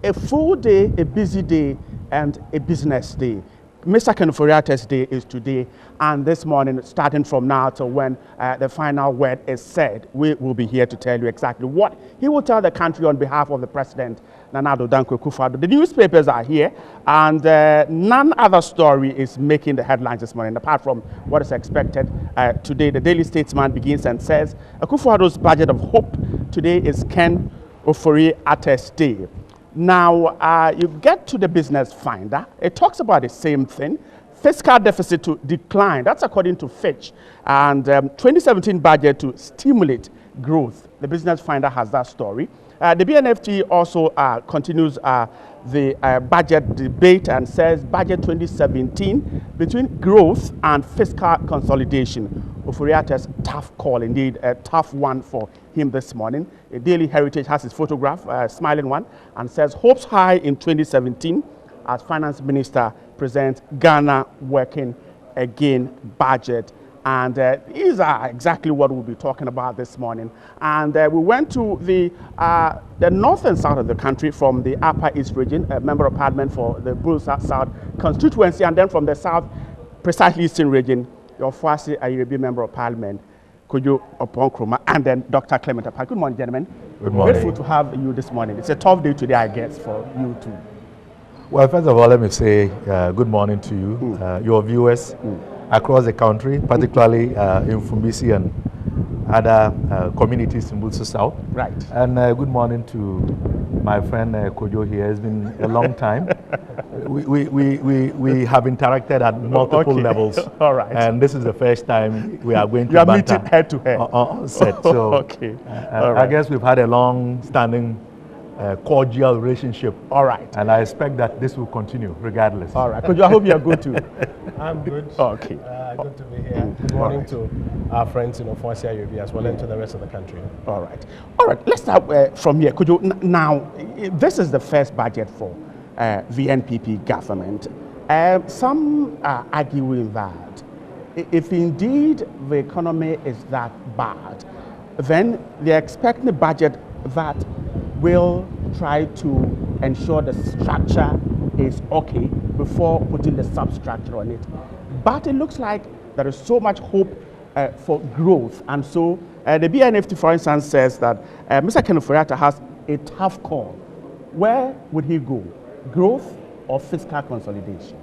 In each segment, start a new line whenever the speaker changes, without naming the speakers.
a full day, a busy day, and a business day. Mr. Kenneth Day is today, and this morning, starting from now till when the final word is said, we will be here to tell you exactly what he will tell the country on behalf of the President, Nana Addo Dankwa Akufo-Addo. The newspapers are here, and none other story is making the headlines this morning, apart from what is expected today. The Daily Statesman begins and says, Akufo-Addo's budget of hope today is Ken Ofori-Attah's Day. Now, you get to the Business Finder, it talks about the same thing. Fiscal deficit to decline, that's according to Fitch, and 2017 budget to stimulate growth. The Business Finder has that story. The BNFT also continues the budget debate and says budget 2017 between growth and fiscal consolidation. Ofori-Attah's tough call, indeed a tough one for him this morning. A Daily Heritage has his photograph, a smiling one, and says hopes high in 2017 as Finance Minister presents Ghana Working Again budget. And these are exactly what we'll be talking about this morning. And we went to the north and south of the country from the Upper East region, a member of parliament for the Bull South constituency, and then from the south, precisely eastern region, your Fuasi Ayrebi member of parliament, Kojo Oppong-Nkrumah, and then Dr. Clement Appiah. Good morning, gentlemen.
Good morning.
Grateful to have you this morning. It's a tough day today, I guess, for you too.
Well, first of all, let me say good morning to you, your viewers across the country, particularly in Fumbisi and other communities in Bulso South.
Right.
And good morning to my friend Kojo here. It's been a long time. We have interacted at multiple levels.
All right.
And this is the first time we are going to
you are meeting head to head.
On set. So
okay. All right.
I guess we've had a long-standing cordial relationship.
All right.
And I expect that this will continue regardless.
All right. Kojo, I hope you are good too.
I'm good.
Okay.
Good to be here. Good morning to our friends in Fuasi Ayrebi as well, and to the rest of the country.
All right. All right. Let's start from here. Kojo, now, this is the first budget for the NPP government. Some are arguing that if indeed the economy is that bad, then they're expecting a budget that will try to ensure the structure is okay before putting the substructure on it. But it looks like there is so much hope for growth. And so the BNFT, for instance, says that Mr. Ken Ofori-Attah has a tough call. Where would he go? Growth or fiscal consolidation?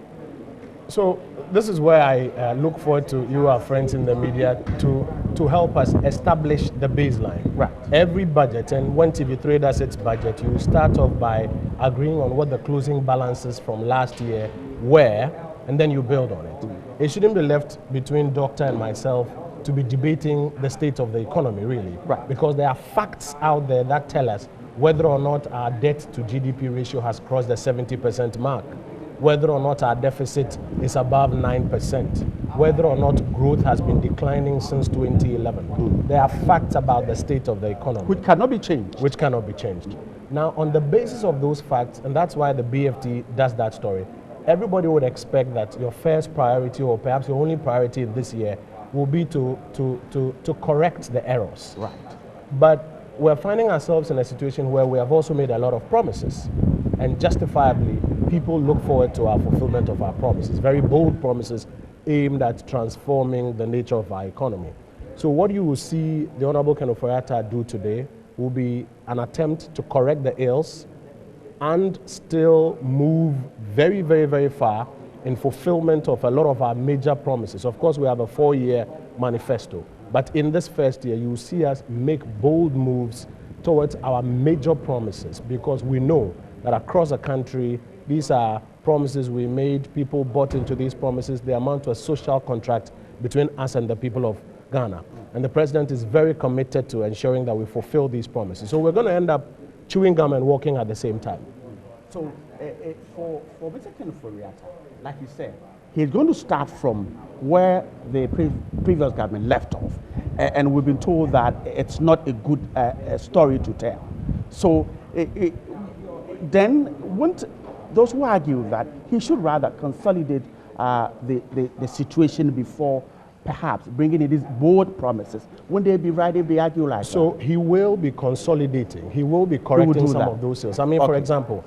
So this is where I look forward to you, our friends in the media, to help us establish the baseline.
Right.
Every budget, and when TV3 does its budget, you start off by agreeing on what the closing balances from last year were, and then you build on it. It shouldn't be left between Doctor and myself to be debating the state of the economy, really.
Right.
Because there are facts out there that tell us whether or not our debt to GDP ratio has crossed the 70% mark, whether or not our deficit is above 9%, whether or not growth has been declining since 2011. There are facts about the state of the economy.
Which cannot be changed.
Which cannot be changed. Now, on the basis of those facts, and that's why the BFT does that story, everybody would expect that your first priority, or perhaps your only priority this year, will be to correct the errors.
Right.
But we're finding ourselves in a situation where we have also made a lot of promises, and justifiably, people look forward to our fulfillment of our promises, very bold promises aimed at transforming the nature of our economy. So what you will see the Honorable Ken Ofori-Attah do today will be an attempt to correct the ills and still move very, very, very far in fulfillment of a lot of our major promises. Of course, we have a 4-year manifesto, but in this first year, you will see us make bold moves towards our major promises, because we know that across the country, these are promises we made, people bought into these promises. They amount to a social contract between us and the people of Ghana. And the president is very committed to ensuring that we fulfill these promises. So we're going to end up chewing gum and walking at the same time.
So for Mr. Ken Ofori-Attah, like you said, he's going to start from where the previous government left off. And we've been told that it's not a good story to tell. So then wouldn't those who argue that he should rather consolidate the situation before perhaps bringing in these bold promises, wouldn't they be right if they argue like
So
that?
he will be consolidating. He will be correcting
do
some
that.
of those sales. I mean, for
Okay.
example,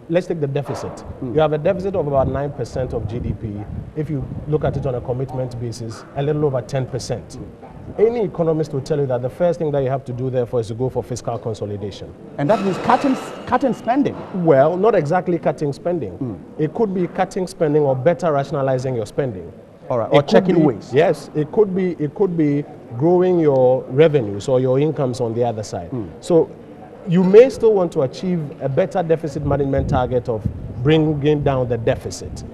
let's take the deficit. You have a deficit of about 9% of GDP. If you look at it on a commitment basis, a little over 10%. Any economist will tell you that the first thing that you have to do, therefore, is to go for fiscal consolidation.
And that means cutting spending.
Well, not exactly cutting spending. It could be cutting spending or better rationalizing your spending.
All right.
It
Or
could
checking
be-
waste.
Yes, it could be growing your revenues or your incomes on the other side. So you may still want to achieve a better deficit management target of bringing down the deficit.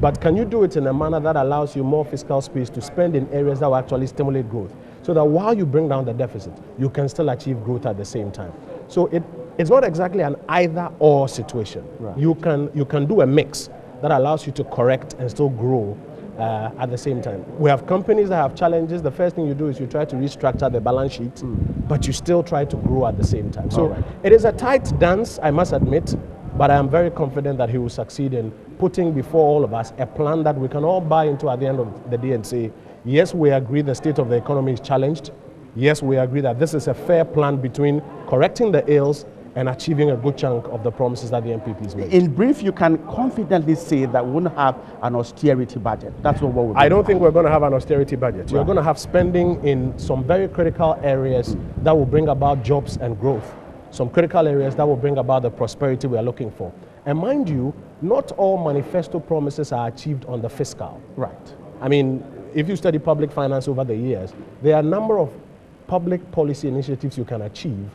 But can you do it in a manner that allows you more fiscal space to spend in areas that will actually stimulate growth? So that while you bring down the deficit, you can still achieve growth at the same time. So it's not exactly an either-or situation.
Right.
You can do a mix that allows you to correct and still grow at the same time. We have companies that have challenges. The first thing you do is you try to restructure the balance sheet, but you still try to grow at the same time. So
right.
it is a tight dance, I must admit, but I am very confident that he will succeed in putting before all of us a plan that we can all buy into at the end of the day and say, yes, we agree the state of the economy is challenged. Yes, we agree that this is a fair plan between correcting the ills and achieving a good chunk of the promises that the MPP has made.
In brief, you can confidently say that we won't have an austerity budget. That's what we're
I don't think we're going to have an austerity budget. You're
Right.
going to have spending in some very critical areas that will bring about jobs and growth. Some critical areas that will bring about the prosperity we are looking for. And mind you, not all manifesto promises are achieved on the fiscal.
Right.
I mean, if you study public finance over the years, there are a number of public policy initiatives you can achieve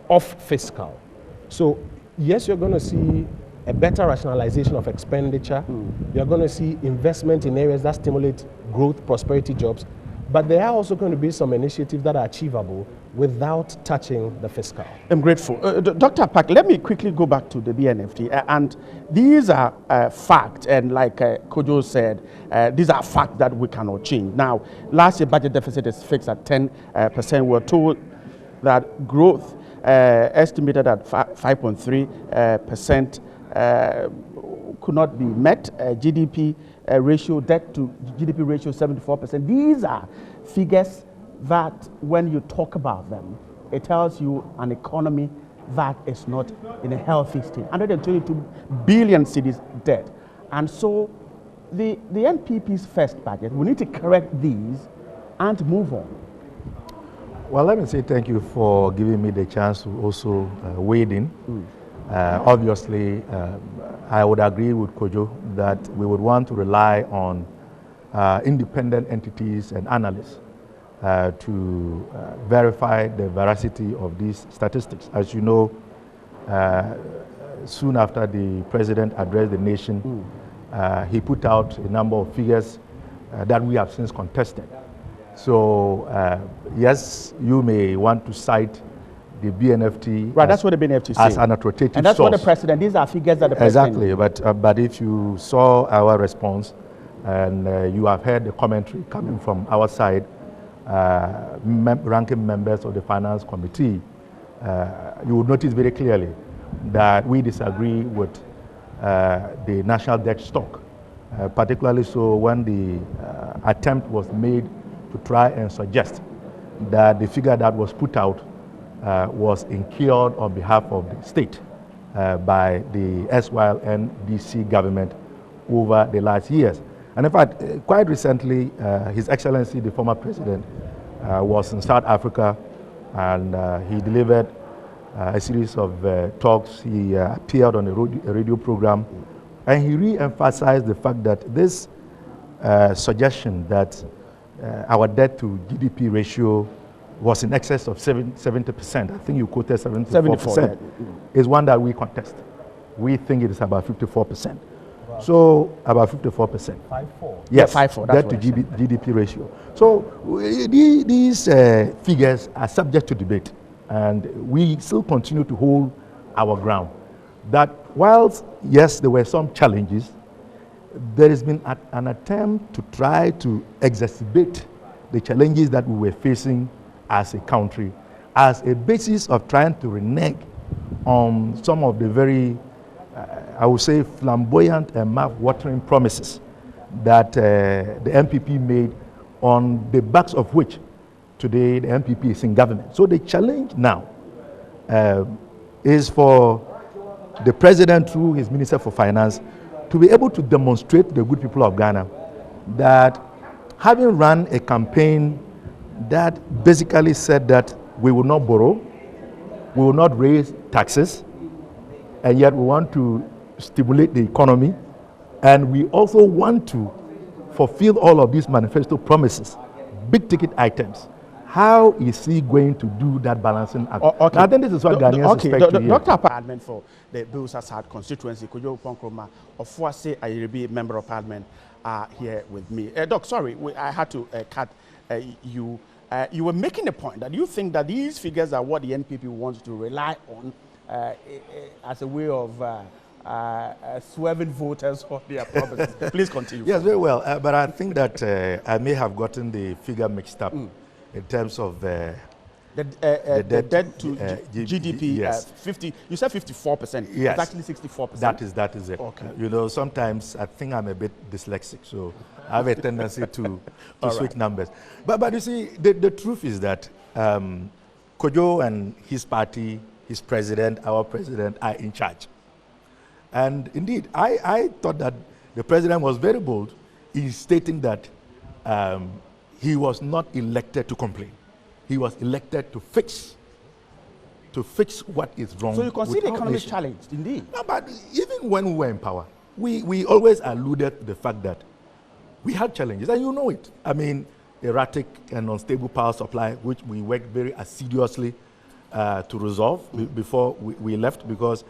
off fiscal. So yes, you're going to see a better rationalization of expenditure. You're going to see investment in areas that stimulate growth, prosperity, jobs. But there are also going to be some initiatives that are achievable without touching the fiscal.
I'm grateful. Dr. Park, let me quickly go back to the BNFT. And these are facts, and like Kojo said, these are facts that we cannot change. Now, last year budget deficit is fixed at 10%. We're told that growth estimated at 5.3% could not be met. GDP ratio, debt to GDP ratio 74%. These are figures that when you talk about them, it tells you an economy that is not in a healthy state. 122 billion cedis debt. And so the NPP's first budget, we need to correct these and move on.
Well, let me say thank you for giving me the chance to also wade in. Obviously, I would agree with Kojo that we would want to rely on independent entities and analysts to verify the veracity of these statistics. As you know, soon after the president addressed the nation, he put out a number of figures that we have since contested. So, yes, you may want to cite the BNFT
Right, that's what the BNFT
as
says.
an authoritative
And that's
source.
what the president, these are figures that the president.
Exactly, but if you saw our response and you have heard the commentary coming from our side, ranking members of the Finance Committee, you would notice very clearly that we disagree with the national debt stock, particularly so when the attempt was made to try and suggest that the figure that was put out was incurred on behalf of the state by the SYLNDC government over the last years. And in fact, quite recently, His Excellency, the former president, was in South Africa, and he delivered a series of talks. He appeared on a radio program, and he re-emphasized the fact that this suggestion that our debt to GDP ratio was in excess of 70%. I think you quoted 74%. Is one that we contest. We think it is about 54%. Wow. So about 54%.
5.4.
Yes,
5.4.
debt to GDP ratio. So these figures are subject to debate, and we still continue to hold our ground. That whilst, yes, there were some challenges, there has been an attempt to try to exacerbate the challenges that we were facing as a country as a basis of trying to renege on some of the very, I would say, flamboyant and mouth-watering promises that the MPP made on the backs of which today the NPP is in government. So the challenge now is for the president through his Minister for Finance to be able to demonstrate to the good people of Ghana that having run a campaign that basically said that we will not borrow, we will not raise taxes, and yet we want to stimulate the economy, and we also want to fulfill all of these manifesto promises, big ticket items. How is he going to do that balancing act?
Okay.
Now, I think this is what Ghanaians expect to hear.
Dr. Parliament for the Bills Assad constituency, Kojo Ponkroma of Fuase Ayiribi, Member of Parliament, are here with me. Doc, sorry, I had to cut you. You were making a point that you think that these figures are what the NPP wants to rely on as a way of swerving voters for their promises. Please continue.
Yes, very well. But I think that I may have gotten the figure mixed up in terms of the
debt to GDP.
Yes.
50. You said 54%.
Yes.
It's actually 64%.
That is it.
Okay.
You know, sometimes I think I'm a bit dyslexic, so I have a tendency to switch numbers. But you see, the truth is that Kojo and his party, his president, our president, are in charge. And indeed, I thought that the president was very bold in stating that he was not elected to complain. He was elected to fix what is wrong.
So you consider the economy
nation.
challenged, indeed.
No, but even when we were in power, we always alluded to the fact that we had challenges, and you know it. I mean, erratic and unstable power supply, which we worked very assiduously to resolve before we left, because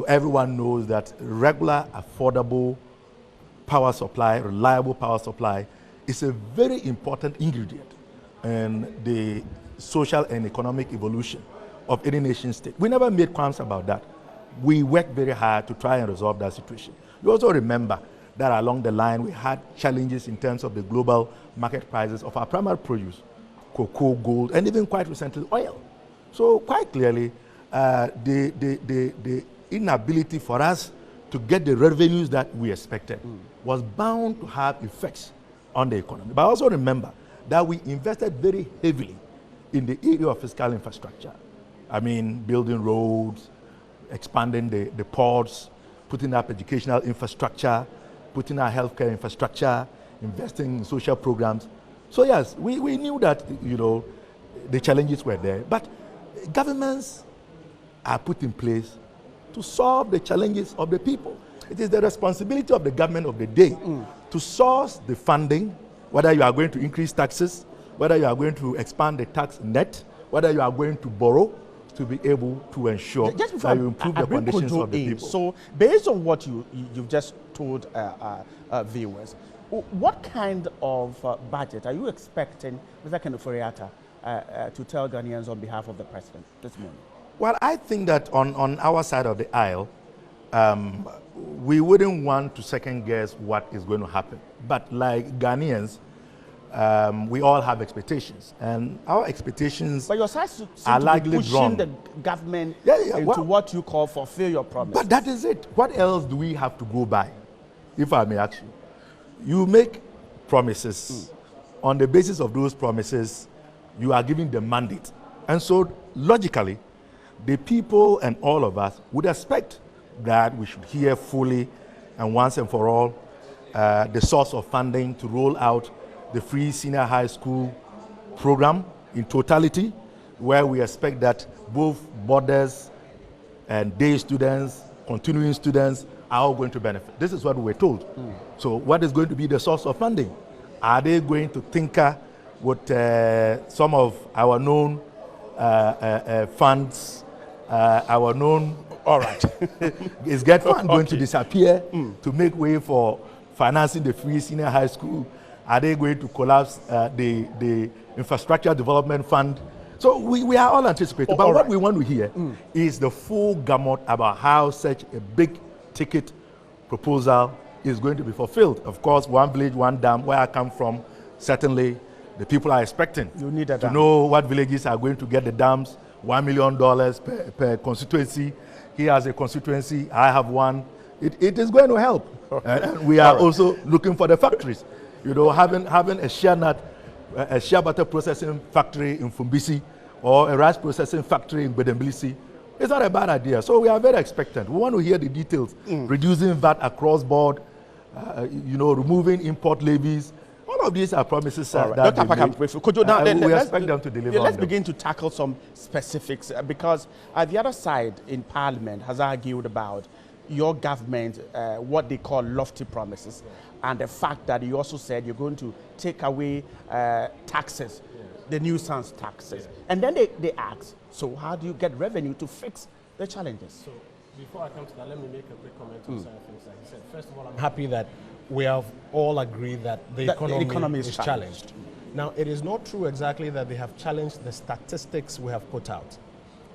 everyone knows that regular, affordable power supply, reliable power supply, is a very important ingredient in the social and economic evolution of any nation state. We never made qualms about that. We worked very hard to try and resolve that situation. You also remember that along the line we had challenges in terms of the global market prices of our primary produce, cocoa, gold, and even quite recently oil. So quite clearly, the inability for us to get the revenues that we expected was bound to have effects on the economy. But also remember that we invested very heavily in the area of fiscal infrastructure. I mean, building roads, expanding the ports, putting up educational infrastructure, putting our healthcare infrastructure, investing in social programs. So yes, we knew that, you know, the challenges were there, but governments are put in place to solve the challenges of the people. It is the responsibility of the government of the day to source the funding, whether you are going to increase taxes, whether you are going to expand the tax net, whether you are going to borrow, to be able to ensure that you improve the conditions of the people.
So based on what you've just told viewers, what kind of budget are you expecting, Mr. Kenneth to tell Ghanaians on behalf of the president this morning?
Well, I think that on our side of the aisle, we wouldn't want to second guess what is going to happen. But like Ghanaians, we all have expectations, and our expectations
but your side seem
are
to
likely
be pushing
wrong.
the government into
well,
what you call fulfill your promise.
But that is it. What else do we have to go by, if I may ask you? You make promises. On the basis of those promises, you are giving the mandate. And so, logically, the people and all of us would expect that we should hear fully and once and for all the source of funding to roll out the free senior high school program in totality, where we expect that both boarders and day students, continuing students, are all going to benefit. This is what we were told. So what is going to be the source of funding? Are they going to tinker with some of our known funds, our known, all right, is GET fund going to disappear to make way for financing the free senior high school? Are they going to collapse the infrastructure development fund? So we are all anticipating. But what we want to hear is the full gamut about how such a big ticket proposal is going to be fulfilled. Of course, one village, one dam, where I come from, certainly the people are expecting to know what villages are going to get the dams, $1 million per constituency. He has a constituency, I have one. It is going to help. And we are also looking for the factories. You know, having a share nut a shea butter processing factory in Fumbisi or a rice processing factory in Bedembilisi, it's not a bad idea. So we are very expectant. We want to hear the details. Reducing VAT across board, removing import levies. All of these are promises that
Dr. Apakam, could you now,
we expect them to deliver.
Let's begin to tackle some specifics because the other side in Parliament has argued about your government, what they call lofty promises, and the fact that you also said you're going to take away taxes, the nuisance taxes. And then they ask, so how do you get revenue to fix the challenges?
So before I come to that, let me make a quick comment on some things that you said. First of all, I'm happy that we have all agreed that the economy is challenged. Now, it is not true exactly that they have challenged the statistics we have put out.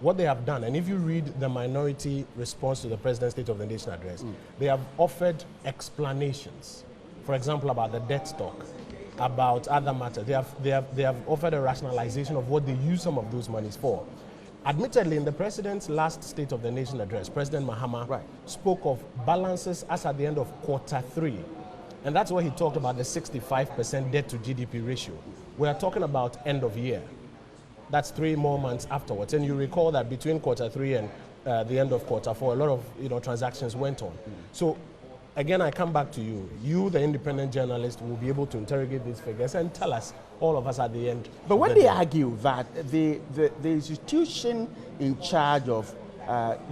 What they have done, and if you read the minority response to the President's State of the Nation address, they have offered explanations. For example, about the debt stock, about other matters. They have offered a rationalization of what they use some of those monies for. Admittedly, in the President's last State of the Nation address, President Mahama spoke of balances as at the end of Q3. And that's where he talked about the 65% debt to GDP ratio. We are talking about end of year. That's 3 more months afterwards. And you recall that between Q3 and the end of Q4, a lot of transactions went on. So again, I come back to you. You, the independent journalist, will be able to interrogate these figures and tell us, all of us at the end.
But when they argue that the institution in charge of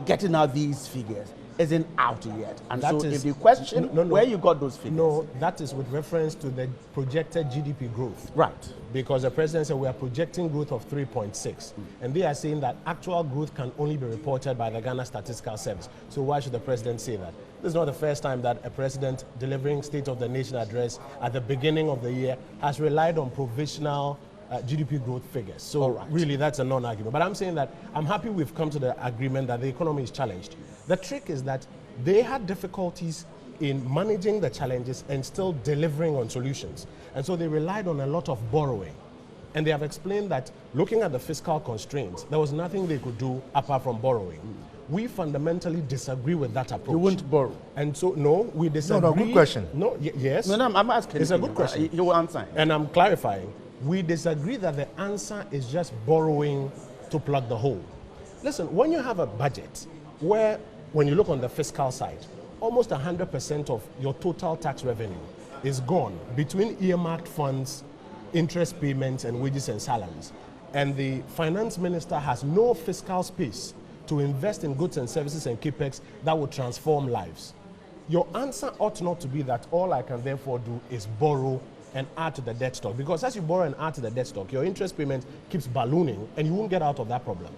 getting out these figures isn't out yet, and that so if you question where you got those figures.
No, that is with reference to the projected GDP growth.
Right.
Because the President said we are projecting growth of 3.6. And they are saying that actual growth can only be reported by the Ghana Statistical Service. So why should the President say that? This is not the first time that a president delivering State of the Nation address at the beginning of the year has relied on provisional GDP growth figures. So really that's a non-argument. But I'm saying that I'm happy we've come to the agreement that the economy is challenged. The trick is that they had difficulties in managing the challenges and still delivering on solutions. And so they relied on a lot of borrowing. And they have explained that looking at the fiscal constraints, there was nothing they could do apart from borrowing. We fundamentally disagree with that approach.
You won't borrow.
And so, no, we disagree.
No, good question.
No, yes.
No, I'm asking.
It's a good question.
You answer.
And I'm clarifying. We disagree that the answer is just borrowing to plug the hole. Listen, when you have a budget where, when you look on the fiscal side, almost 100% of your total tax revenue is gone between earmarked funds, interest payments, and wages and salaries. And the finance minister has no fiscal space to invest in goods and services and capex that will transform lives. Your answer ought not to be that all I can therefore do is borrow and add to the debt stock. Because as you borrow and add to the debt stock, your interest payment keeps ballooning and you won't get out of that problem.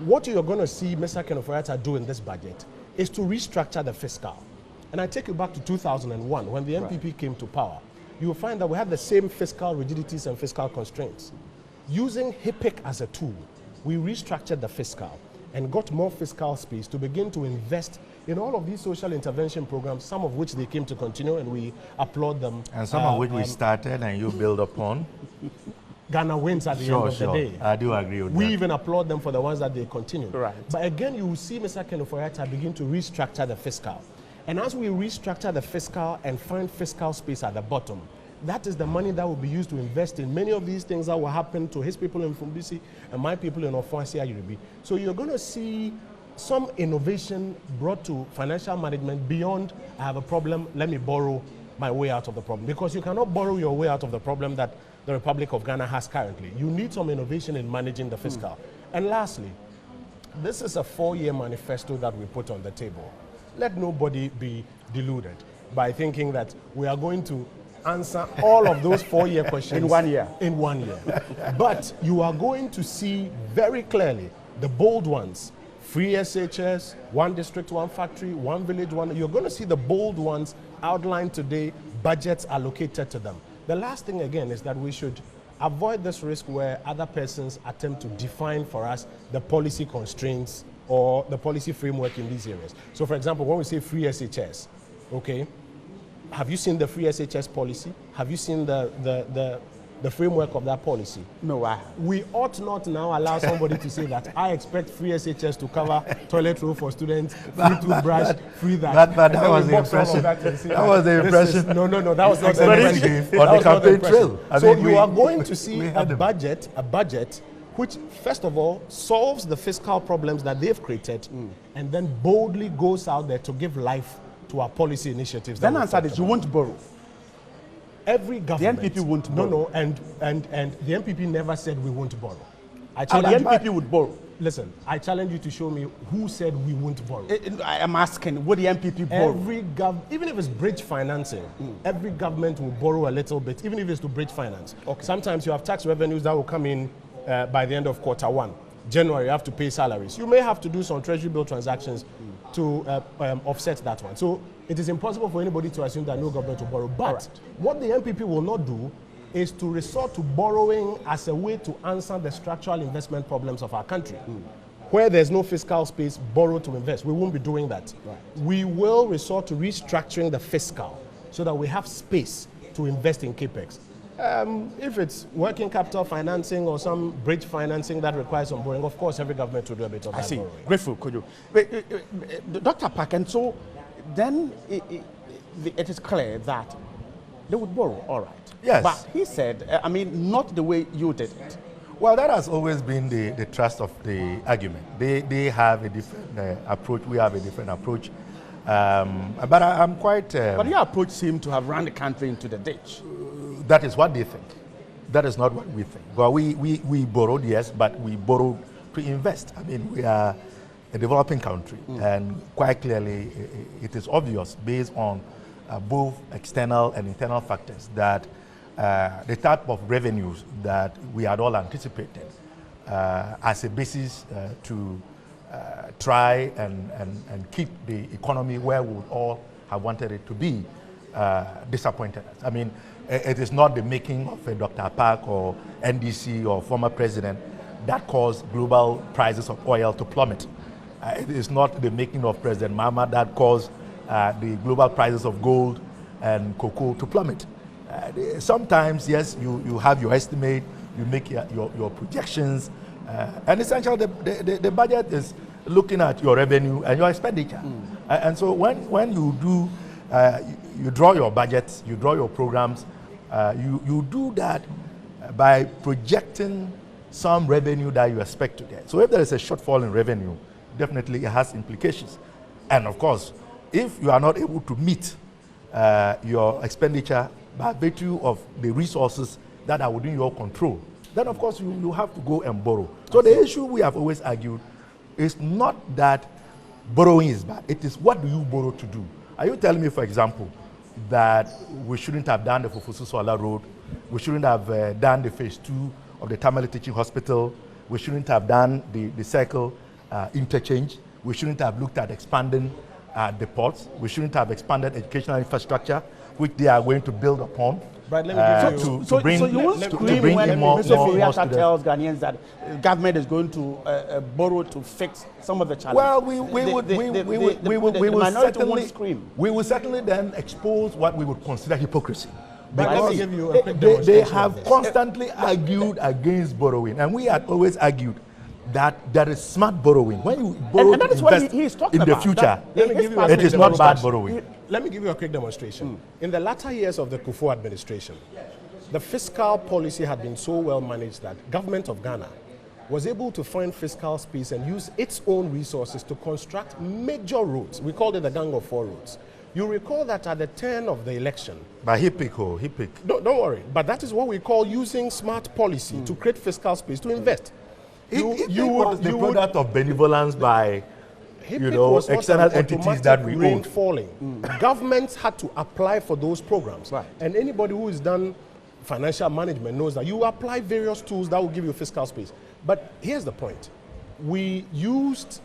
What you're going to see Mr. Ken Ofori-Atta do in this budget is to restructure the fiscal. And I take you back to 2001 when the NPP came to power. You will find that we had the same fiscal rigidities and fiscal constraints. Using HIPC as a tool, we restructured the fiscal and got more fiscal space to begin to invest in all of these social intervention programs, some of which they came to continue, and we applaud them.
And some of which we started and you build upon.
Ghana wins at the end of the day.
I do agree with that.
We even applaud them for the ones that they continue.
Right.
But again, you will see Mr. Ken Ofori-Atta begin to restructure the fiscal. And as we restructure the fiscal and find fiscal space at the bottom, that is the money that will be used to invest in many of these things that will happen to his people in Fumbisi and my people in Ofuasia-Yoruba. So you're going to see some innovation brought to financial management beyond, I have a problem, let me borrow my way out of the problem. Because you cannot borrow your way out of the problem that the Republic of Ghana has currently. You need some innovation in managing the fiscal. And lastly, this is a 4-year manifesto that we put on the table. Let nobody be deluded by thinking that we are going to answer all of those 4-year questions
in 1 year.
In 1 year. But you are going to see very clearly the bold ones. Free SHS, 1 district, 1 factory, 1 village, 1. You're going to see the bold ones outlined today, budgets allocated to them. The last thing again is that we should avoid this risk where other persons attempt to define for us the policy constraints or the policy framework in these areas. So for example, when we say free SHS, okay, have you seen the free SHS policy? Have you seen the the framework of that policy.
No,
We ought not now allow somebody to say that I expect free SHS to cover toilet roll for students, free toothbrush, free that.
That was the impression. That was the impression.
No, that was not the impression.
On the campaign trail.
So you are going to see a budget which, first of all, solves the fiscal problems that they've created, and then boldly goes out there to give life to our policy initiatives.
Then answer this, you won't borrow.
Every government.
The NPP won't borrow.
No, and the NPP never said we won't borrow.
And the NPP would borrow.
Listen, I challenge you to show me who said we won't borrow.
I am asking, would the NPP borrow?
Even if it's bridge financing, every government will borrow a little bit, even if it's to bridge finance. Okay. Sometimes you have tax revenues that will come in by the end of Q1. January, you have to pay salaries. You may have to do some treasury bill transactions to offset that one. So it is impossible for anybody to assume that no government will borrow. But what the NPP will not do is to resort to borrowing as a way to answer the structural investment problems of our country. Where there's no fiscal space, borrow to invest. We won't be doing that. Right. We will resort to restructuring the fiscal so that we have space to invest in capex. If it's working capital financing or some bridge financing that requires some borrowing, of course, every government will do a bit of that borrowing.
Grateful, could you? Dr. Park, and so then it is clear that they would borrow, all right.
Yes.
But he said, not the way you did it.
Well, that has always been the thrust of the argument. They have a different approach. We have a different approach. But I'm quite...
but your approach seemed to have run the country into the ditch.
That is what they think. That is not what we think. Well, we borrowed, yes, but we borrowed to invest. We are a developing country, and quite clearly it is obvious based on both external and internal factors that the type of revenues that we had all anticipated as a basis to try and keep the economy where we would all have wanted it to be disappointed us. It is not the making of a Dr. Park or NDC or former president that caused global prices of oil to plummet. It is not the making of President Mahama that caused the global prices of gold and cocoa to plummet. Sometimes, yes, you have your estimate, you make your projections, and essentially the budget is looking at your revenue and your expenditure. And so when you do, you draw your budgets, you draw your programs, you do that by projecting some revenue that you expect to get. So if there is a shortfall in revenue, definitely it has implications. And of course, if you are not able to meet your expenditure by virtue of the resources that are within your control, then of course you have to go and borrow. So the issue we have always argued is not that borrowing is bad, it is what do you borrow to do. Are you telling me, for example, that we shouldn't have done the Fofosu-Sola Road, we shouldn't have done the phase 2 of the Tamale Teaching Hospital, we shouldn't have done the circle interchange, we shouldn't have looked at expanding the ports, we shouldn't have expanded educational infrastructure, which they are going to build upon.
But let me give you...
So you won't scream when Mr. Furiata tells Ghanaians that government is going to borrow to fix some of the challenges.
Well, we will certainly then expose what we would consider hypocrisy. Because they have constantly argued against borrowing, and we had always argued that there is smart borrowing. When you borrow
and that is what he's talking
in the
about.
future, it is not bad borrowing.
Let me give you a quick demonstration. In the latter years of the Kufuor administration, the fiscal policy had been so well managed that government of Ghana was able to find fiscal space and use its own resources to construct major roads. We called it the Gang of Four Roads. You recall that at the turn of the election...
But he picked.
Don't worry. But that is what we call using smart policy to create fiscal space to invest.
You was the product of benevolence by external entities that we own.
Falling. Governments had to apply for those programs. Right. And anybody who has done financial management knows that you apply various tools that will give you fiscal space. But here's the point. We used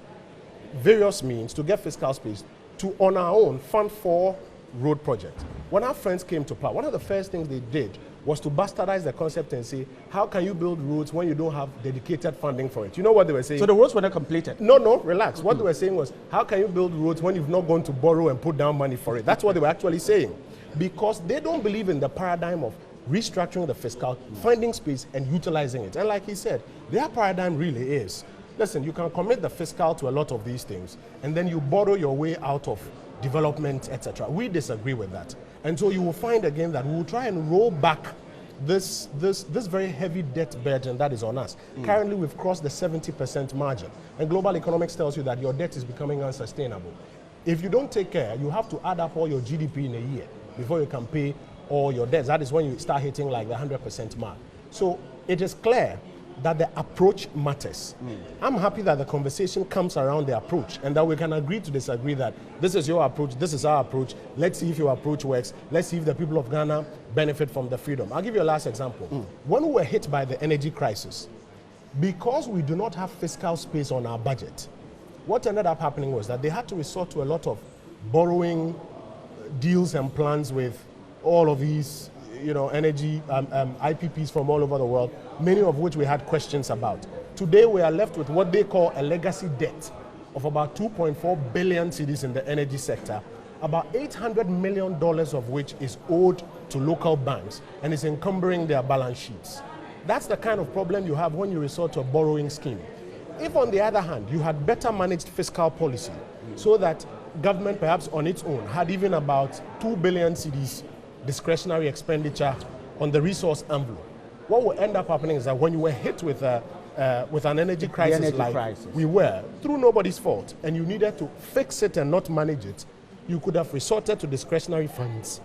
various means to get fiscal space to, on our own, fund 4 road projects. When our friends came to power, one of the first things they did was to bastardize the concept and say, how can you build roads when you don't have dedicated funding for it? You know what they were saying?
So the roads were not completed?
No, relax. What they were saying was, how can you build roads when you've not gone to borrow and put down money for it? That's what they were actually saying. Because they don't believe in the paradigm of restructuring the fiscal, finding space and utilizing it. And like he said, their paradigm really is, listen, you can commit the fiscal to a lot of these things, and then you borrow your way out of development, etc. We disagree with that. And so you will find again that we will try and roll back this very heavy debt burden that is on us. Currently, we've crossed the 70% margin. And global economics tells you that your debt is becoming unsustainable. If you don't take care, you have to add up all your GDP in a year before you can pay all your debts. That is when you start hitting like the 100% mark. So it is clear that the approach matters. I'm happy that the conversation comes around the approach and that we can agree to disagree that this is your approach, this is our approach. Let's see if your approach works. Let's see if the people of Ghana benefit from the freedom. I'll give you a last example. When we were hit by the energy crisis, because we do not have fiscal space on our budget, what ended up happening was that they had to resort to a lot of borrowing deals and plans with all of these energy IPPs from all over the world, many of which we had questions about. Today we are left with what they call a legacy debt of about 2.4 billion cedis in the energy sector, about $800 million of which is owed to local banks and is encumbering their balance sheets. That's the kind of problem you have when you resort to a borrowing scheme. If on the other hand, you had better managed fiscal policy so that government perhaps on its own had even about 2 billion cedis discretionary expenditure on the resource envelope, what will end up happening is that when you were hit with an energy crisis we were, through nobody's fault, and you needed to fix it and not manage it, you could have resorted to discretionary funds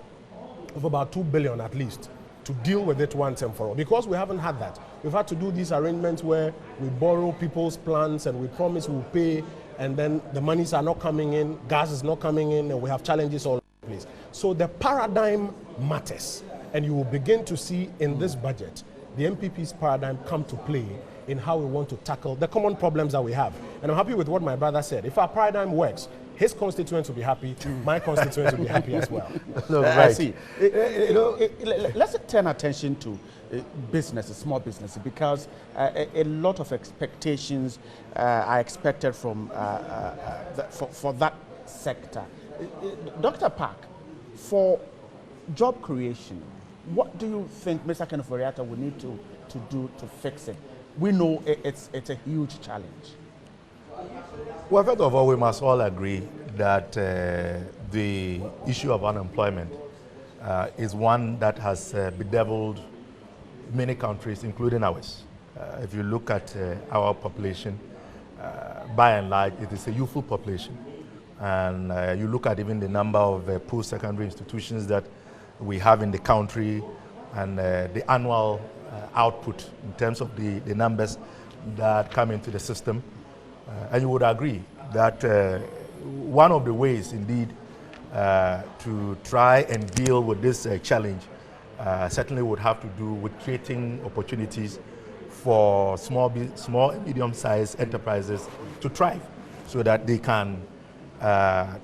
of about 2 billion at least to deal with it once and for all. Because we haven't had that, we've had to do these arrangements where we borrow people's plans and we promise we'll pay, and then the monies are not coming in, gas is not coming in, and we have challenges all over the place. So the paradigm matters, and you will begin to see in this budget the MPP's paradigm come to play in how we want to tackle the common problems that we have. And I'm happy with what my brother said. If our paradigm works, his constituents will be happy, my constituents will be happy as well.
I see. Let's turn attention to businesses, small businesses, because a lot of expectations are expected from for that sector. Dr. Park, for job creation, what do you think Mr. Ken Ofori-Atta will need to do to fix it? We know it's a huge challenge.
Well, first of all, we must all agree that the issue of unemployment is one that has bedeviled many countries, including ours. If you look at our population, by and large, it is a youthful population. And you look at even the number of post-secondary institutions that we have in the country and the annual output in terms of the numbers that come into the system. And you would agree that one of the ways, indeed, to try and deal with this challenge certainly would have to do with creating opportunities for small and medium-sized enterprises to thrive so that they can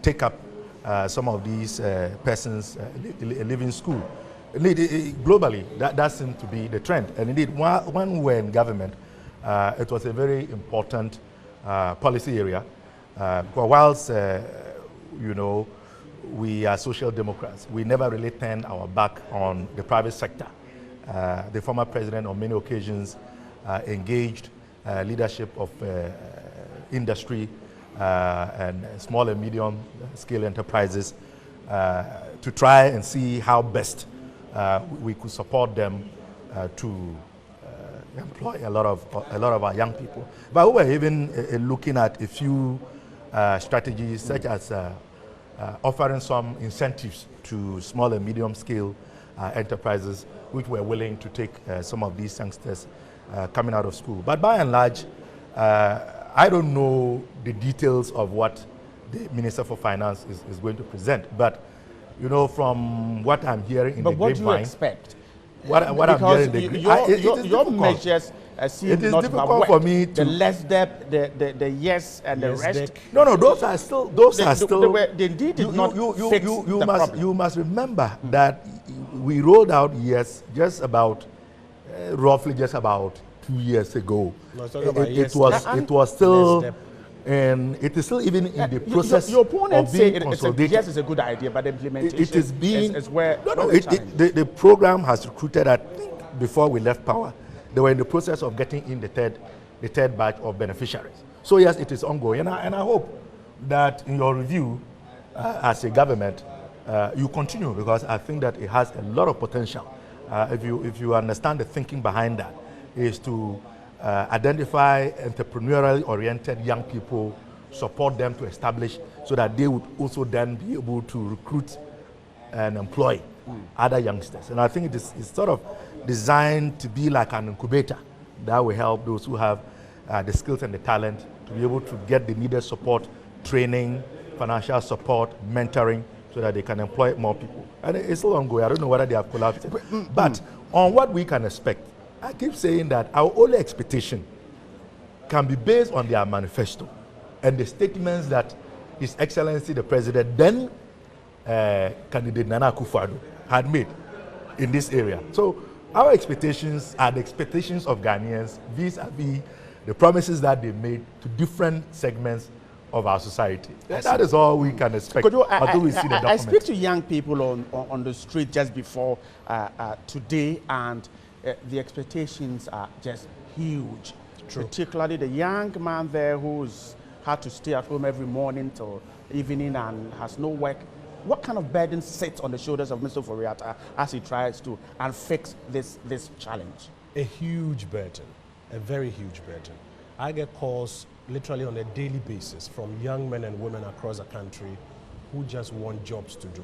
take up some of these persons leaving school. Indeed, globally, that seems to be the trend. And indeed, when we were in government, it was a very important policy area. Whilst, we are social democrats, we never really turned our back on the private sector. The former president on many occasions engaged leadership of industry and small and medium scale enterprises to try and see how best we could support them to employ a lot of our young people. But we were even looking at a few strategies such as offering some incentives to small and medium scale enterprises which were willing to take some of these youngsters coming out of school. But by and large, I don't know the details of what the Minister for Finance is going to present. But, from what I'm hearing in the grapevine.
But what do you expect?
What I'm hearing in the grapevine.
Your measures seem
it is
not
difficult for me to.
The less debt, the yes and the rest.
No, those are still.
They indeed did not fix the problem.
You must remember that we rolled out yes just about, roughly just about 2 years ago.
No,
it was still And it is still even in the process
Your opponent
of
say
being
it's
consolidated.
yes, it's a good idea, but the implementation
It is being
is where
no,
where the challenge is.
the program has recruited. I think before we left power, they were in the process of getting in the third batch of beneficiaries. So yes, it is ongoing, and I hope that in your review as a government, you continue, because I think that it has a lot of potential. If you understand the thinking behind that, is to identify entrepreneurially oriented young people, support them to establish, so that they would also then be able to recruit and employ other youngsters. And I think it's sort of designed to be like an incubator that will help those who have the skills and the talent to be able to get the needed support, training, financial support, mentoring, so that they can employ more people. And it's still ongoing. I don't know whether they have collapsed. But on what we can expect, I keep saying that our only expectation can be based on their manifesto and the statements that His Excellency the President, then candidate Nana Akufo-Addo, had made in this area. So our expectations are the expectations of Ghanaians vis-a-vis the promises that they made to different segments of our society. That is all we can expect until we see the document.
I speak to young people on the street just before today, and the expectations are just huge. True. Particularly the young man there who's had to stay at home every morning till evening and has no work. What kind of burden sits on the shoulders of Mr. Ofori-Atta as he tries to fix this challenge?
A huge burden, a very huge burden. I get calls literally on a daily basis from young men and women across the country who just want jobs to do.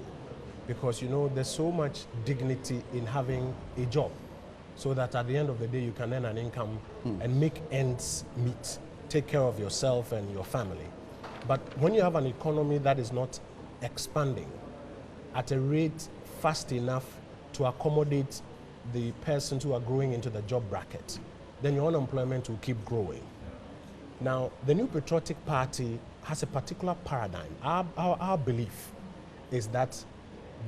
Because, you know, there's so much dignity in having a job, so that at the end of the day you can earn an income and make ends meet, take care of yourself and your family. But when you have an economy that is not expanding at a rate fast enough to accommodate the persons who are growing into the job bracket, then your unemployment will keep growing. Now, the New Patriotic Party has a particular paradigm. Our belief is that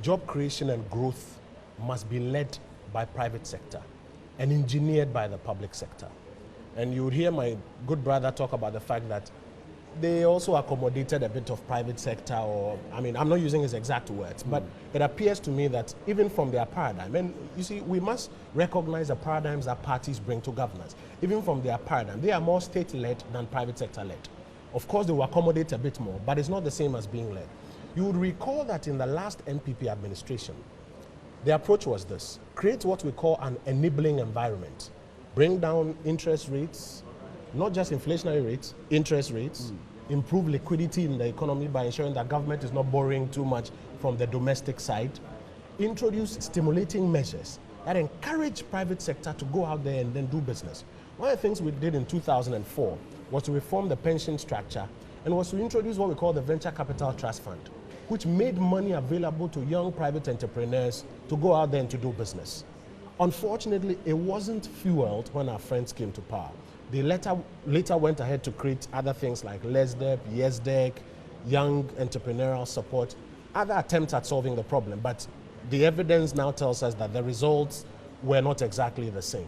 job creation and growth must be led by private sector and engineered by the public sector. And you would hear my good brother talk about the fact that they also accommodated a bit of private sector, or, I mean, I'm not using his exact words, but it appears to me that even from their paradigm, and you see, we must recognize the paradigms that parties bring to governance. Even from their paradigm, they are more state-led than private sector-led. Of course, they will accommodate a bit more, but it's not the same as being led. You would recall that in the last NPP administration, the approach was this: create what we call an enabling environment, bring down interest rates, not just inflationary rates, interest rates, improve liquidity in the economy by ensuring that government is not borrowing too much from the domestic side, introduce stimulating measures that encourage private sector to go out there and then do business. One of the things we did in 2004 was to reform the pension structure and was to introduce what we call the Venture Capital Trust Fund, which made money available to young private entrepreneurs to go out there and to do business. Unfortunately, it wasn't fueled when our friends came to power. They later went ahead to create other things like LESDEP, YesDEC, Young Entrepreneurial Support, other attempts at solving the problem. But the evidence now tells us that the results were not exactly the same.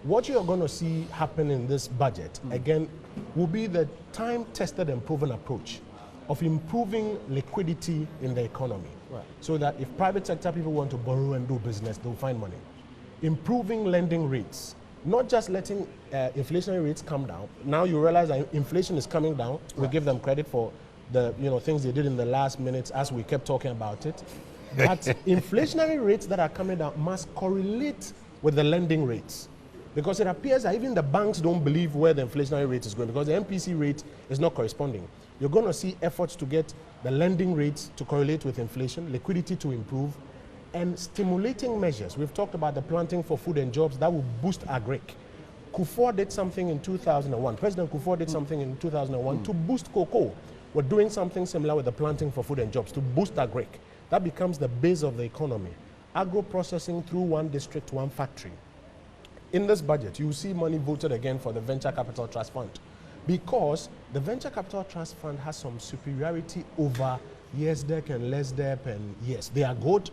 What you're going to see happen in this budget, again, will be the time-tested and proven approach of improving liquidity in the economy. Right. So that if private sector people want to borrow and do business, they'll find money. Improving lending rates, not just letting inflationary rates come down. Now you realize that inflation is coming down. Right. We give them credit for the things they did in the last minutes as we kept talking about it. But inflationary rates that are coming down must correlate with the lending rates. Because it appears that even the banks don't believe where the inflationary rate is going, because the MPC rate is not corresponding. You're going to see efforts to get the lending rates to correlate with inflation, liquidity to improve, and stimulating measures. We've talked about the planting for food and jobs that will boost agric. Kufuor did something in 2001. President Kufuor did something in 2001 to boost cocoa. We're doing something similar with the planting for food and jobs to boost agric. That becomes the base of the economy. Agro-processing through one district, one factory. In this budget, you see money voted again for the Venture Capital Trust Fund, because the Venture Capital Trust Fund has some superiority over YesDEC and LESDEP, and yes, they are good,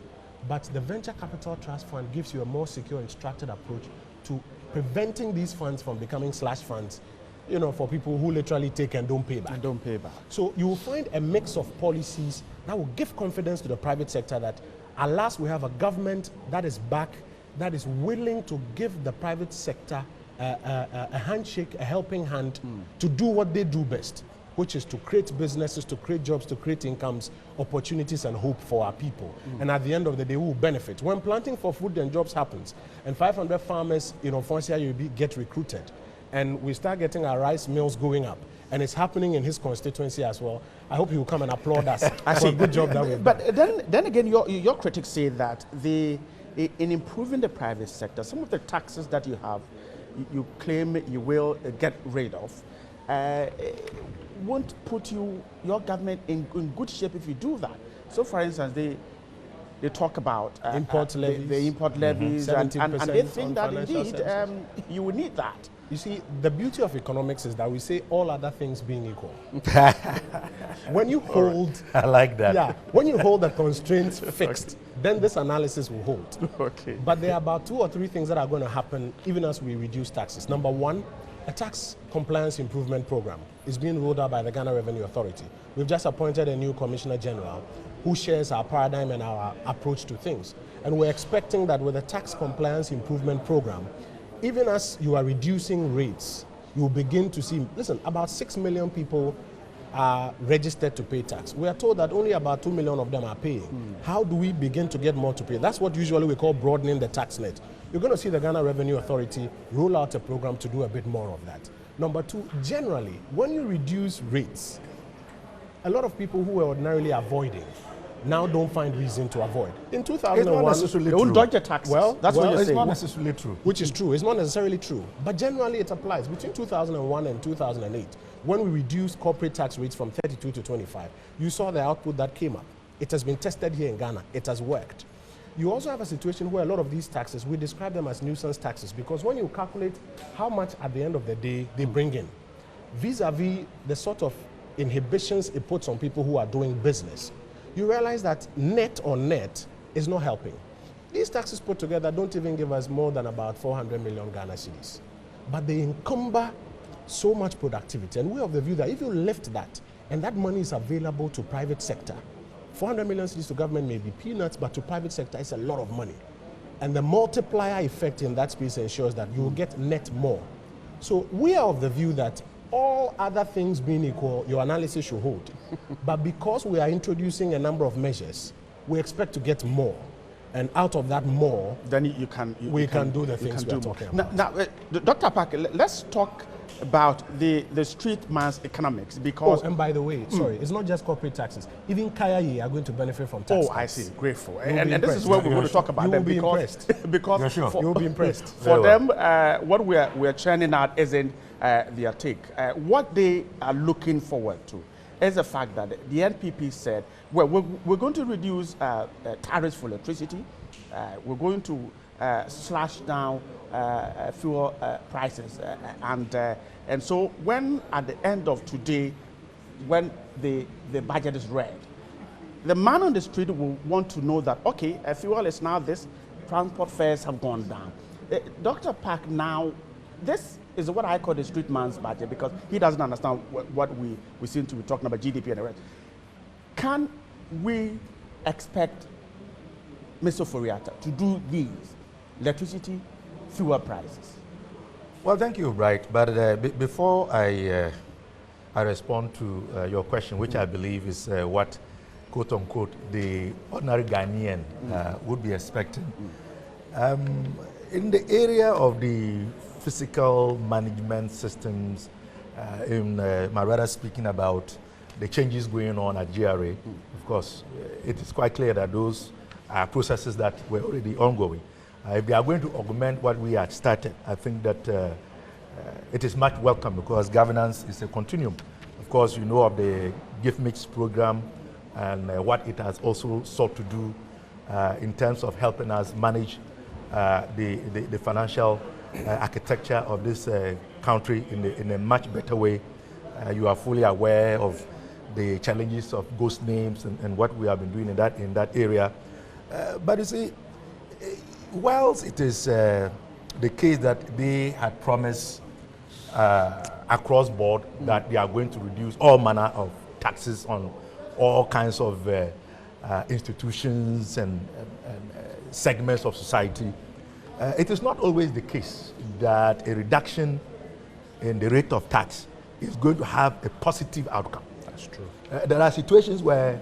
but the Venture Capital Trust Fund gives you a more secure and structured approach to preventing these funds from becoming slush funds for people who literally take and don't pay back.
And don't pay back.
So you will find a mix of policies that will give confidence to the private sector that at last we have a government that is back, that is willing to give the private sector a handshake, a helping hand to do what they do best, which is to create businesses, to create jobs, to create incomes, opportunities and hope for our people. And at the end of the day, we will benefit. When Planting for Food and Jobs happens and 500 farmers in Ofonsia UB get recruited and we start getting our rice mills going up, and it's happening in his constituency as well, I hope he will come and applaud us for a good job that we've done.
But then again, your critics say that in improving the private sector, some of the taxes that you have, you claim you will get rid of, won't put your government in good shape if you do that. So, for instance, they talk about
import levies,
the import levies, and they think that indeed you will need that.
You see, the beauty of economics is that we say all other things being equal. When you hold,
I like that.
Yeah, when you hold the constraints fixed, then this analysis will hold.
Okay.
But there are about 2 or 3 things that are going to happen even as we reduce taxes. Number one, a tax compliance improvement program is being rolled out by the Ghana Revenue Authority. We've just appointed a new Commissioner General who shares our paradigm and our approach to things. And we're expecting that with the tax compliance improvement program, even as you are reducing rates, you will begin to see, listen, about 6 million people are registered to pay tax. We are told that only about 2 million of them are paying. How do we begin to get more to pay? That's what usually we call broadening the tax net. You're going to see the Ghana Revenue Authority roll out a program to do a bit more of that. Number 2, generally, when you reduce rates, a lot of people who were ordinarily avoiding now don't find reason to avoid. In 2001,
it's not necessarily
they won't
true.
dodge the taxes.
Well,
that's what you're
It's
saying.
not necessarily true.
which is true. It's not necessarily true, but generally it applies. Between 2001 and 2008, when we reduced corporate tax rates from 32 to 25, you saw the output that came up. It has been tested here in Ghana. It has worked. You also have a situation where a lot of these taxes, we describe them as nuisance taxes, because when you calculate how much at the end of the day they bring in, vis-a-vis the sort of inhibitions it puts on people who are doing business, you realize that net on net is not helping. These taxes put together don't even give us more than about 400 million Ghana cedis. But they encumber so much productivity. And we're of the view that if you lift that, and that money is available to private sector, 400 million cedis to government may be peanuts, but to private sector it's a lot of money. And the multiplier effect in that space ensures that you will get net more. So we are of the view that all other things being equal, your analysis should hold. But because we are introducing a number of measures, we expect to get more. And out of that more,
then you can
do the things we are talking about.
Now, Dr. Park, let's talk about the street man's economics, because...
Oh, and by the way, sorry, it's not just corporate taxes. Even Kayayi are going to benefit from tax
Oh, I
cuts.
see. Grateful.
You'll
And
be
this is
impressed.
where we're going to talk about
You
them.
will be
because,
impressed.
because
You're sure.
You'll be impressed.
For
Very
them, what we're churning out isn't their take. What they are looking forward to is the fact that the NPP said, well, we're going to reduce tariffs for electricity. We're going to slash down fuel prices. And so when at the end of today, when the budget is read, the man on the street will want to know that, okay, fuel is now this, transport fares have gone down. Dr. Park, now, this is what I call the street man's budget, because he doesn't understand what we seem to be talking about, GDP and the rest. Can we expect Mr. Ofori-Atta to do these, electricity, fuel prices?
Well, thank you, Bright. But before I respond to your question, which I believe is what, quote unquote, the ordinary Ghanaian would be expecting. In the area of the physical management systems, my brother speaking about the changes going on at GRA, of course, it is quite clear that those are processes that were already ongoing. If they are going to augment what we had started, I think that it is much welcome, because governance is a continuum. Of course, you know of the Gift Mix program and what it has also sought to do in terms of helping us manage the financial architecture of this country in a much better way. You are fully aware of the challenges of ghost names and what we have been doing in that area. But you see, whilst it is the case that they had promised across board that they are going to reduce all manner of taxes on all kinds of institutions and segments of society. It is not always the case that a reduction in the rate of tax is going to have a positive outcome.
That's true.
There are situations where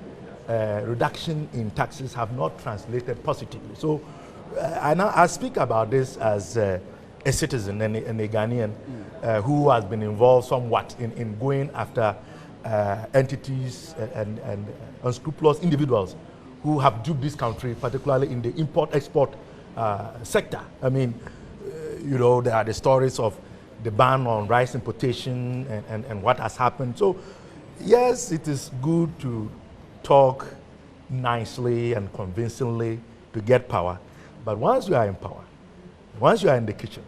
reduction in taxes have not translated positively. So I speak about this as a citizen and a Ghanaian who has been involved somewhat in going after entities and unscrupulous individuals who have duped this country, particularly in the import-export sector. I mean, there are the stories of the ban on rice importation and what has happened. So, yes, it is good to talk nicely and convincingly to get power. But once you are in power, once you are in the kitchen,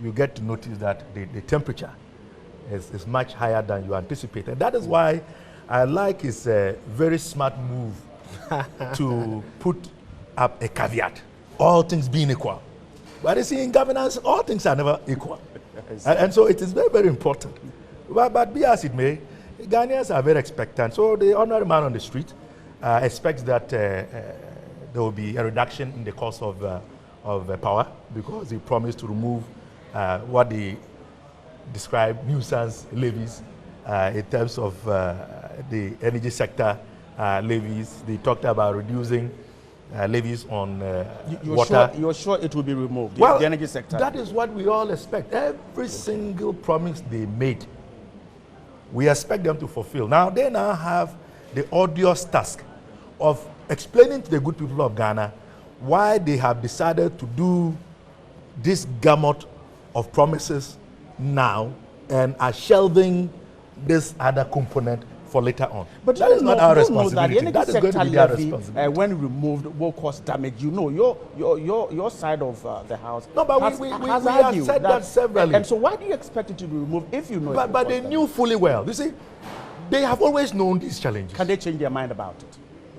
you get to notice that the temperature is much higher than you anticipated. That is why I like his very smart move to put up a caveat, all things being equal. But you see, in governance, all things are never equal. And so it is very, very important. But be as it may, Ghanaians are very expectant. So the ordinary man on the street expects that there will be a reduction in the cost of power, because he promised to remove what they describe nuisance levies in terms of the energy sector levies. They talked about reducing levies on water.
You're sure it will be removed,
well,
the energy sector?
That is what we all expect. Every single promise they made, we expect them to fulfill. Now, they now have the odious task of explaining to the good people of Ghana why they have decided to do this gamut of promises now and are shelving this other component for later on.
But
that is not our responsibility.
That
That is going to be their responsibility.
when removed, will cause damage. Your side of the house.
No, but
has
we
argued
have said that severally.
And so, why do you expect it to be removed if you know?
But they knew fully well. You see, they have always known these challenges.
Can they change their mind about it?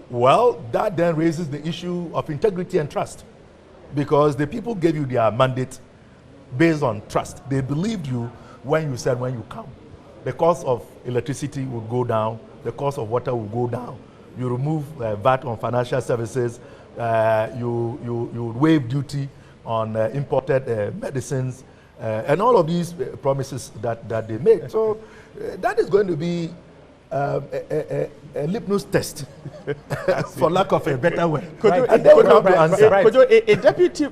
Well, that then raises the issue of integrity and trust, because the people gave you their mandate based on trust. They believed you when you said when you come. The cost of electricity will go down, the cost of water will go down. You remove VAT on financial services, you waive duty on imported medicines, and all of these promises that they made. So that is going to be a litmus test, for lack of a better word. And they would have to answer.
A deputy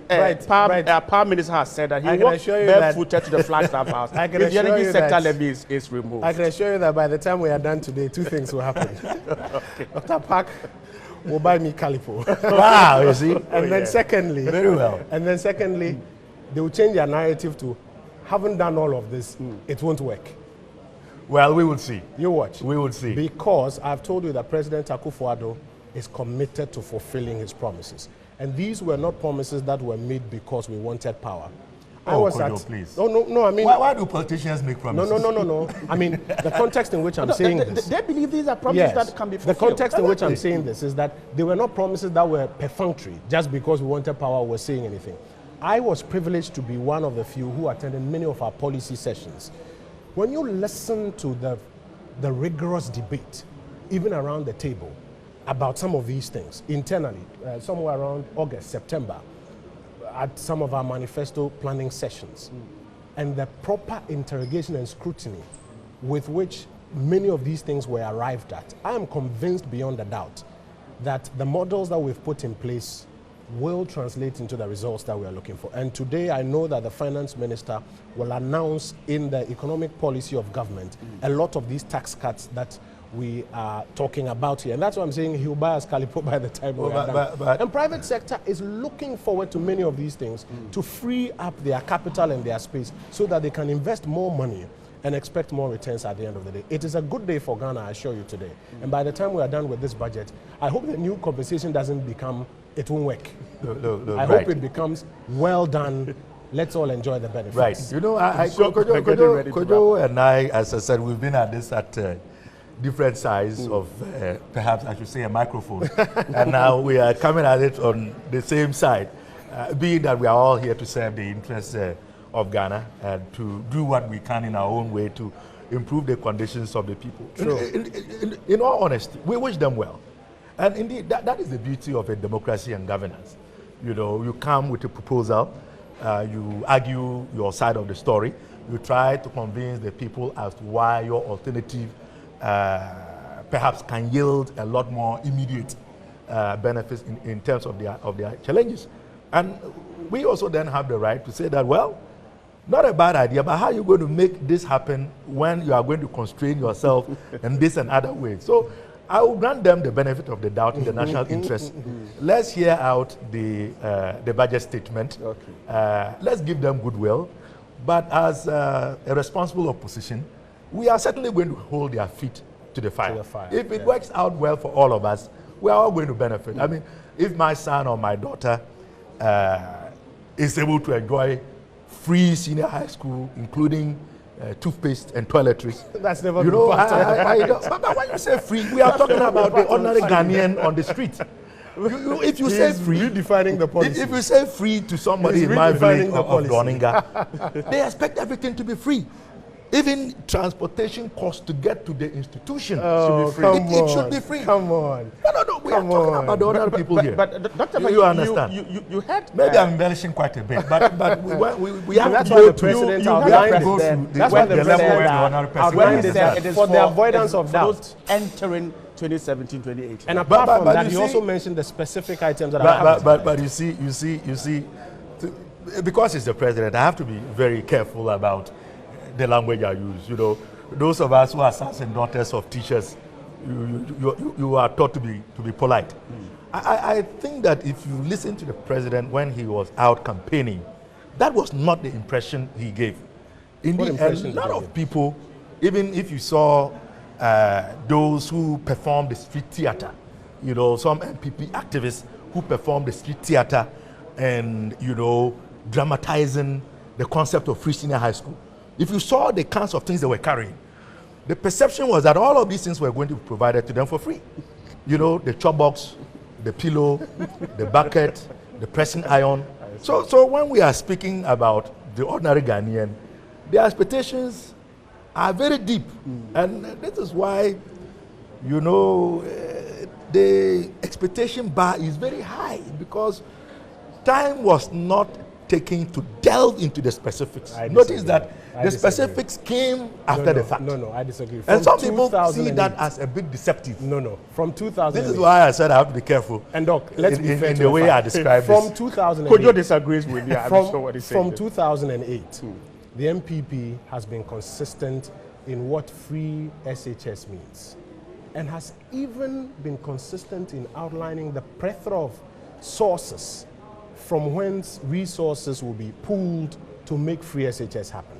power minister has said that he walked barefooted to the Flagstaff House if the energy sector levy is removed.
I can assure you that by the time we are done today, two things will happen. Dr. Park will buy me Calipo.
Wow, you see?
And then secondly,
very well.
And then secondly, they will change their narrative to, haven't done all of this, it won't work.
Well, we will see.
You watch.
We will see.
Because I've told you that President Akufo-Addo is committed to fulfilling his promises. And these were not promises that were made because we wanted power.
Please.
No, I mean...
Why do politicians make promises?
No. I mean, the context in which I'm saying this...
They believe these are promises that can be fulfilled.
The context in which I'm saying this is that they were not promises that were perfunctory, just because we wanted power or were saying anything. I was privileged to be one of the few who attended many of our policy sessions. When you listen to the rigorous debate, even around the table, about some of these things internally, somewhere around August, September, at some of our manifesto planning sessions, and the proper interrogation and scrutiny with which many of these things were arrived at, I am convinced beyond a doubt that the models that we've put in place will translate into the results that we are looking for. And today I know that the finance minister will announce in the economic policy of government a lot of these tax cuts that we are talking about here. And that's why I'm saying he'll buy us Calipo by the time we are done. And private sector is looking forward to many of these things to free up their capital and their space so that they can invest more money and expect more returns at the end of the day. It is a good day for Ghana, I assure you today. And by the time we are done with this budget, I hope the new compensation doesn't become it won't work. I hope it becomes well done. Let's all enjoy the benefits.
Right. You know, Kojo and I, as I said, we've been at this at different size of, perhaps I should say, a microphone. And now we are coming at it on the same side, being that we are all here to serve the interests of Ghana and to do what we can in our own way to improve the conditions of the people. In all honesty, we wish them well. And indeed, that is the beauty of a democracy and governance. You know, you come with a proposal, you argue your side of the story, you try to convince the people as to why your alternative perhaps can yield a lot more immediate benefits in terms of their challenges. And we also then have the right to say that, well, not a bad idea, but how are you going to make this happen when you are going to constrain yourself in this and other ways? So I will grant them the benefit of the doubt in the national interest. Let's hear out the budget statement. Okay. Let's give them goodwill. But as a responsible opposition, we are certainly going to hold their feet to the fire. If it works out well for all of us, we are all going to benefit. I mean, if my son or my daughter is able to enjoy free senior high school, including toothpaste and toiletries.
That's never
been part of it. But when you say free, we are talking about the ordinary Ghanaian on the street. If you say free,
redefining the policy.
If you say free to somebody in my village of Doninga, they expect everything to be free. Even transportation costs to get to the institution
should be free.
It should be free.
Come on.
No, we are talking about the ordinary people here.
But Dr.
You understand?
You had...
Maybe I'm embellishing quite a bit, but we have
to
go
through.
That's why the level where the ordinary person
said it is for the avoidance of doubt.
Entering 2017, 2018.
And apart from that, you also mentioned the specific items that are
but you see, because it's the president, I have to be very careful about the language I use. You know, those of us who are sons and daughters of teachers, you are taught to be polite. I think that if you listen to the president when he was out campaigning, that was not the impression he gave. Indeed, a lot of people, even if you saw those who performed the street theater, you know, some MPP activists who performed the street theater and, you know, dramatizing the concept of free senior high school. If you saw the kinds of things they were carrying, the perception was that all of these things were going to be provided to them for free. You know, the chop box, the pillow, the bucket, the pressing iron. So when we are speaking about the ordinary Ghanaian, the expectations are very deep. And this is why, you know, the expectation bar is very high, because time was not taken to delve into the specifics. Notice that the specifics came after the fact.
No, I disagree.
And some people see that as a bit deceptive.
No. From 2008.
This is why I said I have to be careful.
And Doc, let's be fair
in the way I describe
this. From
this.
2008.
Kojo disagrees with me. I'm sure what he's saying.
From 2008, the MPP has been consistent in what free SHS means, and has even been consistent in outlining the plethora of sources from whence resources will be pooled to make free SHS happen.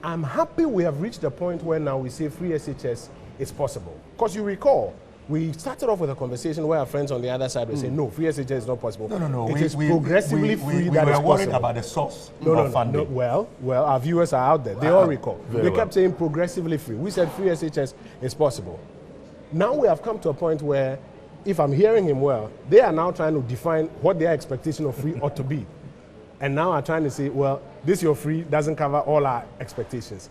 I'm happy we have reached the point where now we say free SHS is possible. Because you recall, we started off with a conversation where our friends on the other side were saying, no, free SHS is not possible.
No.
It is progressively free that is possible.
We were worried about the source of funding.
Well, our viewers are out there. They all recall. We kept saying progressively free. We said free SHS is possible. Now we have come to a point where, if I'm hearing him well, they are now trying to define what their expectation of free ought to be. And now are trying to say, well, this your free doesn't cover all our expectations.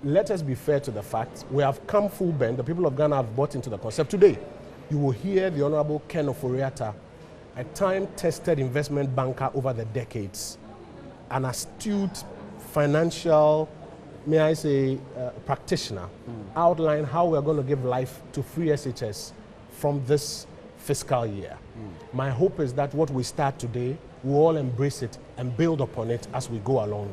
Let us be fair to the facts. We have come full bend. The people of Ghana have bought into the concept. Today, you will hear the Honorable Ken Ofori-Atta, a time-tested investment banker over the decades, an astute financial, may I say, practitioner, outline how we're going to give life to free SHS from this fiscal year. My hope is that what we start today, we'll all embrace it and build upon it as we go along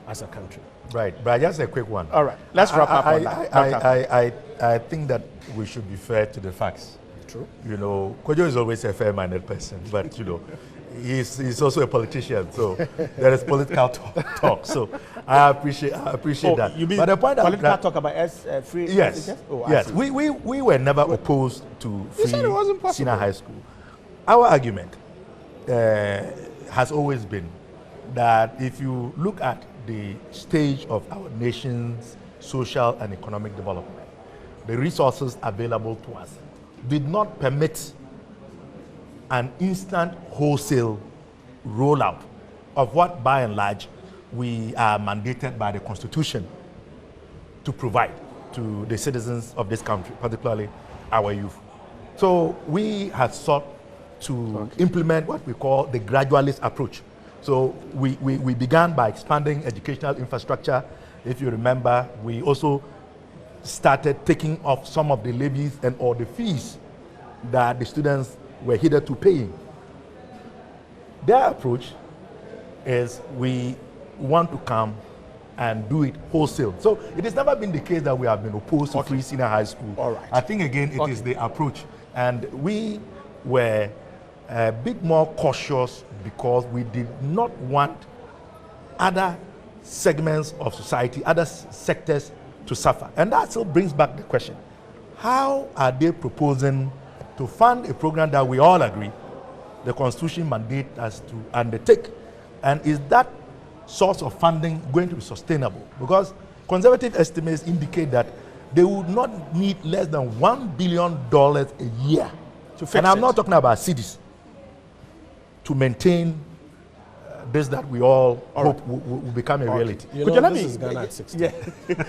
as a country.
Right, but just a quick one.
All right, let's wrap up on that.
I think that we should be fair to the facts.
True.
You know, Kojo is always a fair-minded person, but you know, he's also a politician, so there is political talk. So I appreciate that.
You mean
but the point
political talk about free?
Yes, yes. We were never opposed to free senior high school. Our argument has always been that if you look at the stage of our nation's social and economic development, the resources available to us did not permit an instant wholesale rollout of what by and large we are mandated by the Constitution to provide to the citizens of this country, particularly our youth. So we have sought to implement what we call the gradualist approach. So we began by expanding educational infrastructure. If you remember, we also started taking off some of the levies and or the fees that the students were hitherto paying. Their approach is we want to come and do it wholesale. So it has never been the case that we have been opposed to free senior high school.
All right.
I think again it is the approach, and we were a bit more cautious because we did not want other segments of society, other sectors to suffer. And that still brings back the question, how are they proposing to fund a program that we all agree the Constitution mandates us to undertake? And is that source of funding going to be sustainable? Because conservative estimates indicate that they would not need less than $1 billion a year.
To fix
and I'm
it.
not talking about cities to maintain this that we all hope will become a reality.
You
Could
know,
you let
this
me-
is Ghana at 60.
Yeah.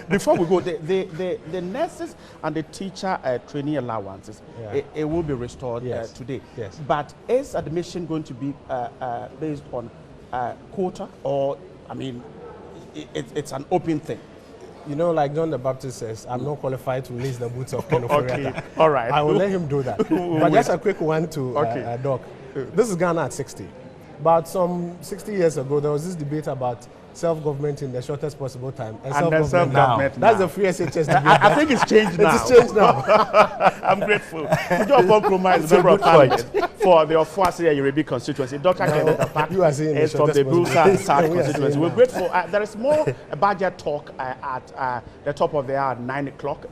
Before we go, the nurses and the teacher training allowances,
Yeah.
it will be restored
Yes.
today.
Yes.
But is admission going to be based on quota, or, I mean, it's an open thing?
You know, like John the Baptist says, I'm not qualified to lace the boots of Ken
Okay,
Ofori-Atta.
all right.
I will let him do that. But just a quick one to
Okay.
Doc. This is Ghana at 60. But some 60 years ago, there was this debate about self-government in the shortest possible time.
And then self-government
That's
now.
the free SHS debate.
I think it's changed now.
It's changed now.
I'm grateful. John Bonkroma is member of parliament for the Ofuasi Yoruba constituency. Dr. Kenneth Apak
you are saying the
is from the
shortest
Brusa
possible.
South
We are
constituency.
saying
We're
now.
grateful. There is more budget talk at the top of the hour at 9 o'clock.